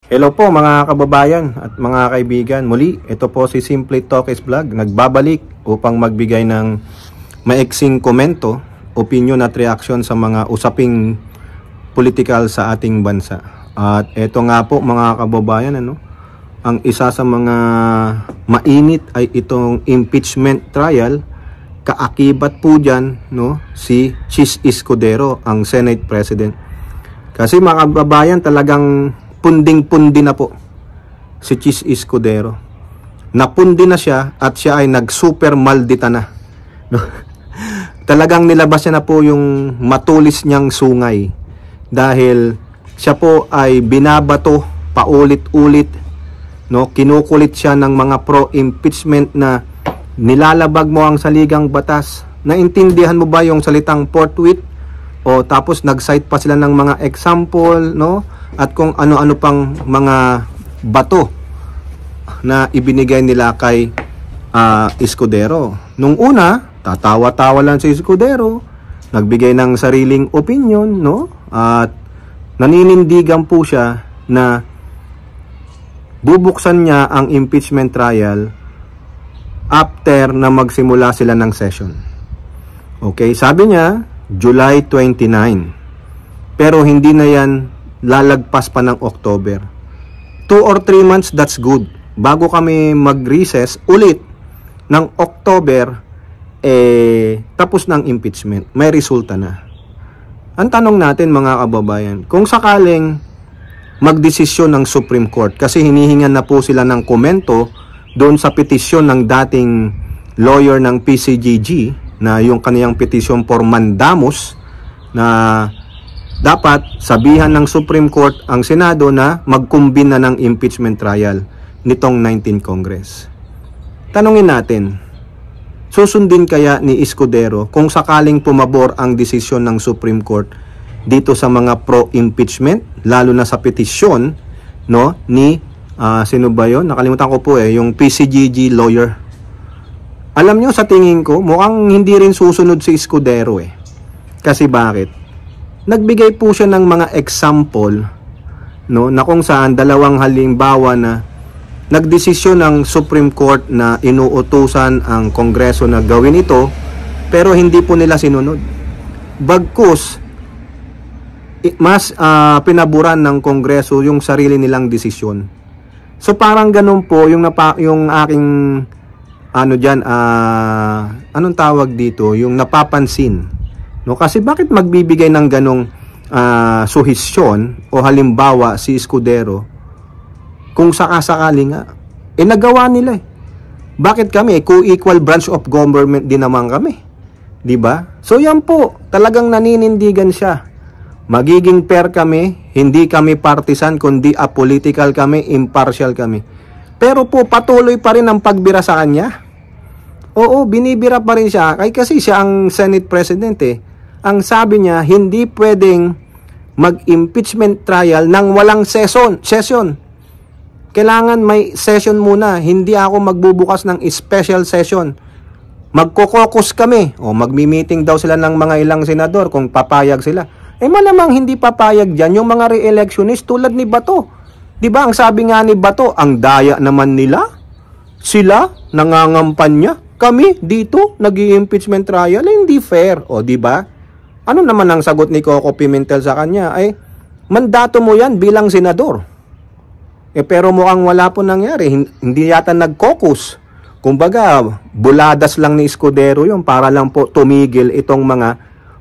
Hello po mga kababayan at mga kaibigan. Muli, ito po si Simply Talkies Vlog. Nagbabalik upang magbigay ng maiksing komento, opinion at reaksyon sa mga usaping political sa ating bansa. At ito nga po mga kababayan, ang isa sa mga mainit ay itong impeachment trial. Kaakibat po dyan, si Chis Escudero, ang Senate President. Kasi mga kababayan, talagang punding-pundi na po si Chis Escudero. Napundi na siya at siya ay nag-super maldita na. Talagang nilabas niya na po yung matulis niyang sungay. Dahil siya po ay binabato paulit-ulit. Kinukulit siya ng mga pro-impeachment na nilalabag mo ang saligang batas. Naintindihan mo ba yung salitang forthwith? O tapos nag-cite pa sila ng mga example, at kung ano-ano pang mga bato na ibinigay nila kay Escudero. Nung una, tatawa-tawa lang si Escudero, nagbigay ng sariling opinion, at naninindigan po siya na bubuksan niya ang impeachment trial after na magsimula sila ng session. Okay, sabi niya July 29. Pero hindi na yan lalagpas pa ng October. 2 or 3 months, that's good. Bago kami mag-recess ulit ng October, tapos ng impeachment. May resulta na. Ang tanong natin mga kababayan, kung sakaling magdesisyon ng Supreme Court, kasi hinihingan na po sila ng komento doon sa petisyon ng dating lawyer ng PCGG, na yung kaniyang petisyon for mandamus, na dapat sabihan ng Supreme Court ang Senado na magkumbin na ng impeachment trial nitong 19th Congress. Tanungin natin, susundin kaya ni Escudero kung sakaling pumabor ang desisyon ng Supreme Court dito sa mga pro-impeachment, lalo na sa petisyon ni sino ba yun? Nakalimutan ko po yung PCGG lawyer. Alam nyo, sa tingin ko, mukhang hindi rin susunod si Escudero Kasi bakit? Nagbigay po siya ng mga example, na kung saan dalawang halimbawa na nagdesisyon ng Supreme Court na inuutusan ang Kongreso na gawin ito, pero hindi po nila sinunod. Bagkus, mas pinaburan ng Kongreso yung sarili nilang desisyon. So parang ganun po yung aking anong tawag dito, yung napapansin. Kasi bakit magbibigay ng ganong suhisyon o halimbawa si Escudero kung sakasakali nga nagawa nila Bakit kami? Co-equal branch of government din naman kami, di ba? So yan po, talagang naninindigan siya. Magiging fair kami, hindi kami partisan kundi apolitical kami, impartial kami. Pero po patuloy pa rin ang pagbira sa kanya. Oo, binibira pa rin siya kasi siya ang Senate President Ang sabi niya, hindi pwedeng mag-impeachment trial nang walang session. Kailangan may session muna. Hindi ako magbubukas ng special session. Magko-caucus kami. O magmi-meeting daw sila ng mga ilang senador kung papayag sila. Malamang hindi papayag dyan yung mga re-electionist tulad ni Bato. Diba ang sabi nga ni Bato, ang daya naman nila. Sila, nangangampanya. Kami dito, nag-i-impeachment trial. Hindi fair. O diba? Ano naman ang sagot ni Coco Pimentel sa kanya? Mandato mo yan bilang senador. Pero mukhang wala po nangyari. Hindi yata nag-caucus. Kumbaga, buladas lang ni Escudero yun para lang po tumigil itong mga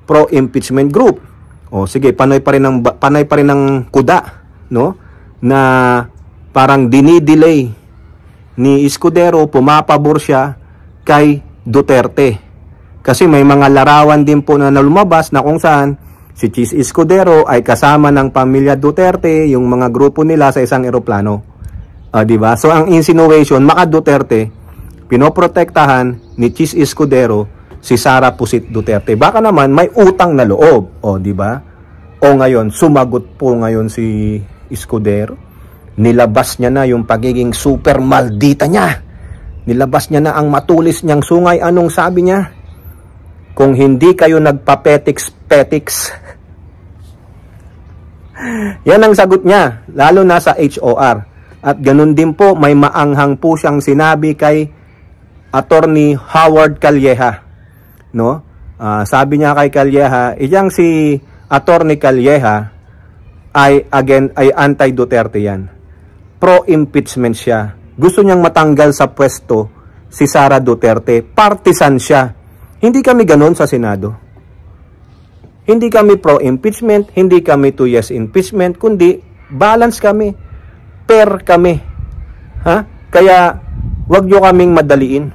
pro-impeachment group. O sige, panay pa rin ng kuda, na parang dinidelay ni Escudero, pumapabor siya kay Duterte. Kasi may mga larawan din po na lumabas na kung saan si Chis Escudero ay kasama ng pamilya Duterte, yung mga grupo nila sa isang eroplano. Diba? So ang insinuation, maka Duterte, pinoprotektahan ni Chis Escudero si Sara Pusit Duterte. Baka naman may utang na loob. Diba? O ngayon, sumagot po ngayon si Escudero. Nilabas niya na yung pagiging super maldita niya. Nilabas niya na ang matulis niyang sungay. Anong sabi niya? Kung hindi kayo nagpa-petiks, Yan ang sagot niya, lalo na sa HOR. At ganun din po, may maanghang po siyang sinabi kay Attorney Howard Calleja. No? Sabi niya kay Calleja, iyang si Attorney Calleja ay anti-Duterte yan. Pro-impeachment siya. Gusto niyang matanggal sa pwesto si Sara Duterte. Partisan siya. Hindi kami ganun sa Senado. Hindi kami pro-impeachment, hindi kami 2 years impeachment, kundi balance kami. Pair kami. Ha? Kaya wag nyo kaming madaliin.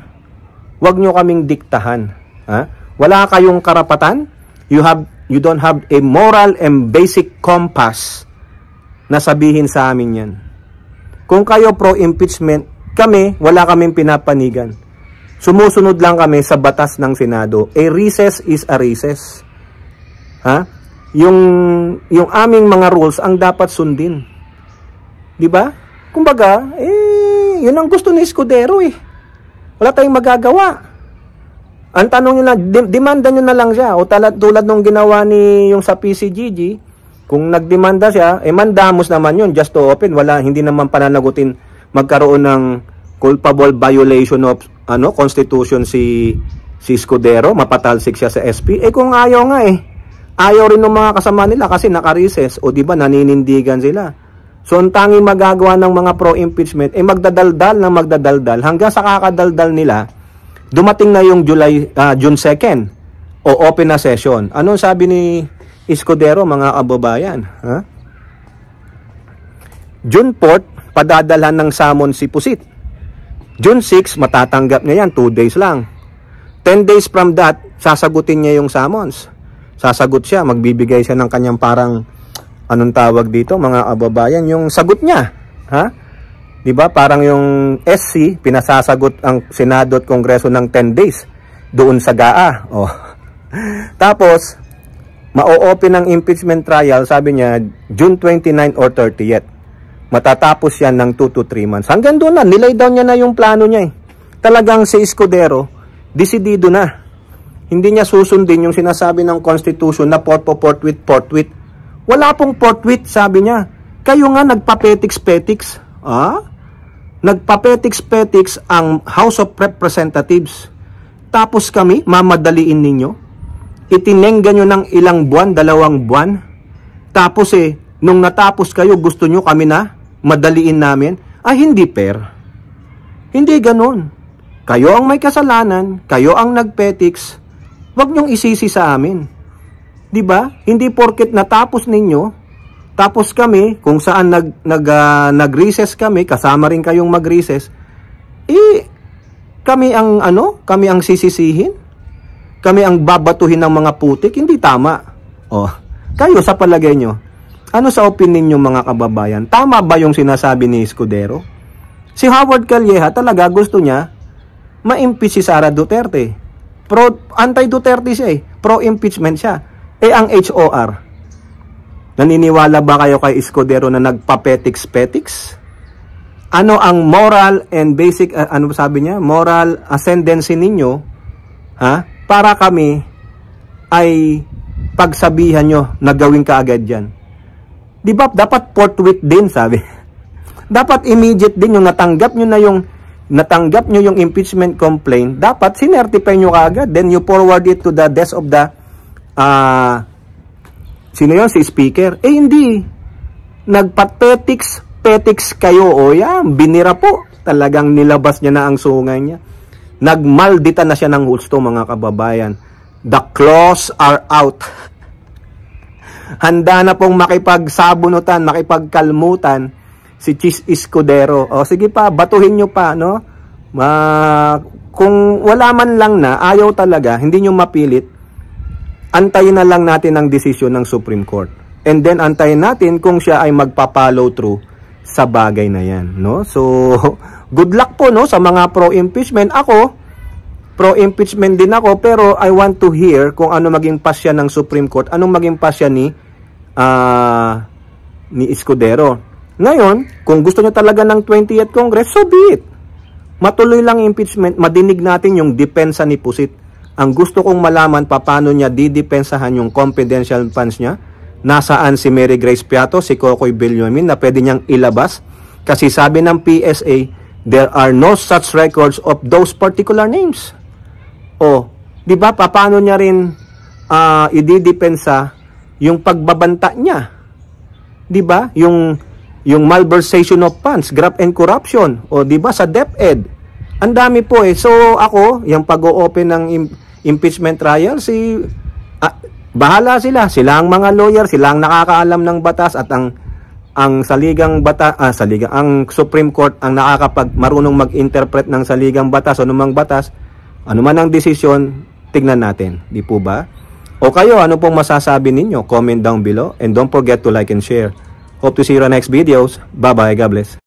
Wag nyo kaming diktahan. Ha? Wala kayong karapatan. You don't have a moral and basic compass na sabihin sa amin yan. Kung kayo pro-impeachment, kami, wala kaming pinapanigan. Sumusunod lang kami sa batas ng Senado. A recess is a recess. Ha? Yung aming mga rules ang dapat sundin. 'Di ba? Kumbaga, yun ang gusto ni Escudero eh. Wala tayong magagawa. Ang tanong niyo lang, demanda niyo na lang siya. O tulad nung ginawa ni yung sa PCGG, kung nagdemanda siya, mandamos naman yun, just to open. Hindi naman pananagutin magkaroon ng culpable violation of Constitution si Escudero, mapatalsik siya sa SP. Kung ayaw nga ayaw rin ng mga kasama nila kasi naka-recess o di ba naninindigan sila. So ang tanging magagawa ng mga pro-impeachment magdadaldal hanggang sa kakadaldal nila dumating na yung June 2nd o open na session. Anong sabi ni Escudero, mga kababayan? Ha? June 4, padadalhan ng summon si Pusit. June 6, matatanggap niya yan, 2 days lang. 10 days from that, sasagutin niya yung summons. Sasagot siya, magbibigay siya ng kanyang parang, anong tawag dito, mga kababayan, yung sagot niya. Ha? Diba? Parang yung SC, pinasasagot ang Senado at Kongreso ng 10 days doon sa GAA. Oh. Tapos, ma-open ang impeachment trial, sabi niya, June 29 or 30th. Matatapos yan ng 2 to 3 months. Hanggang doon na, nilay down niya na yung plano niya. Talagang si Escudero, desidido na. Hindi niya susundin yung sinasabi ng Constitution na forthwith. Wala pong forthwith, sabi niya. Kayo nga nagpapetiks-petiks. Nagpapetiks-petiks ang House of Representatives. Tapos kami, mamadaliin ninyo. Itinengga nyo ng ilang buwan, 2 buwan. Tapos nung natapos kayo, gusto nyo kami na madaliin namin. Hindi fair. Hindi ganun. Kayo ang may kasalanan, kayo ang nagpetiks. Huwag nyong isisi sa amin. 'Di ba? Hindi porket natapos ninyo, tapos kami kung saan nag-recess kami, kasama rin kayong mag-recess. Kami ang sisisihin. Kami ang babatuhin ng mga putik, hindi tama. Kayo sa palagay nyo, ano sa opinion nyo mga kababayan? Tama ba yung sinasabi ni Escudero? Si Howard Calleja talaga gusto niya ma-impeach si Sara Duterte. Anti-Duterte siya pro-impeachment siya. Ang HOR, naniniwala ba kayo kay Escudero na nagpapetiks-petiks? Ano ang moral and basic, sabi niya? Moral ascendancy ninyo, para kami ay pagsabihan nyo na gawin kaagad yan. Di ba? Dapat forthwith din, sabi. Dapat immediate din yung natanggap nyo yung impeachment complaint. Dapat sinertify nyo kaagad. Then you forward it to the desk of the sino yun? Si Speaker. Hindi. Nagpapetiks kayo. Yan. Binira po. Talagang nilabas niya na ang sungay niya. Nagmaldita na siya ng husto, mga kababayan. The claws are out. Handa na pong makipagsabunutan, makipagkalmutan si Chis Escudero. Sige pa, batuhin nyo pa, no? Kung wala man lang na, ayaw talaga, hindi nyo mapilit, antayin na lang natin ang desisyon ng Supreme Court. And then, antayin natin kung siya ay magpa-follow through sa bagay na yan, no? So, good luck po, no, sa mga pro-impeachment. Ako, pro-impeachment din ako, pero I want to hear kung ano maging pasya ng Supreme Court, anong maging pasya ni Escudero. Ngayon, kung gusto nyo talaga ng 20th Congress, so be it. Matuloy lang impeachment, madinig natin yung depensa ni Pusit. Ang gusto kong malaman, paano niya didepensahan yung confidential funds niya nasaan si Mary Grace Piato, si Kokoy Villamin na pwede niyang ilabas? Kasi sabi ng PSA, there are no such records of those particular names. O, di ba, paano niya rin ididepensa yung pagbabanta niya? Di ba? Yung malversation of funds, graft and corruption, o di ba sa DepEd. Ang dami po eh. So ako, yung pag-o-open ng impeachment trial, bahala sila. Sila ang mga lawyer, sila ang nakakaalam ng batas at ang ang Supreme Court ang marunong mag-interpret ng saligang batas o anumang batas, anuman ang desisyon, tignan natin. Di po ba? O kayo, ano pong masasabi ninyo? Comment down below and don't forget to like and share. Hope to see you in our next videos. Bye-bye. God bless.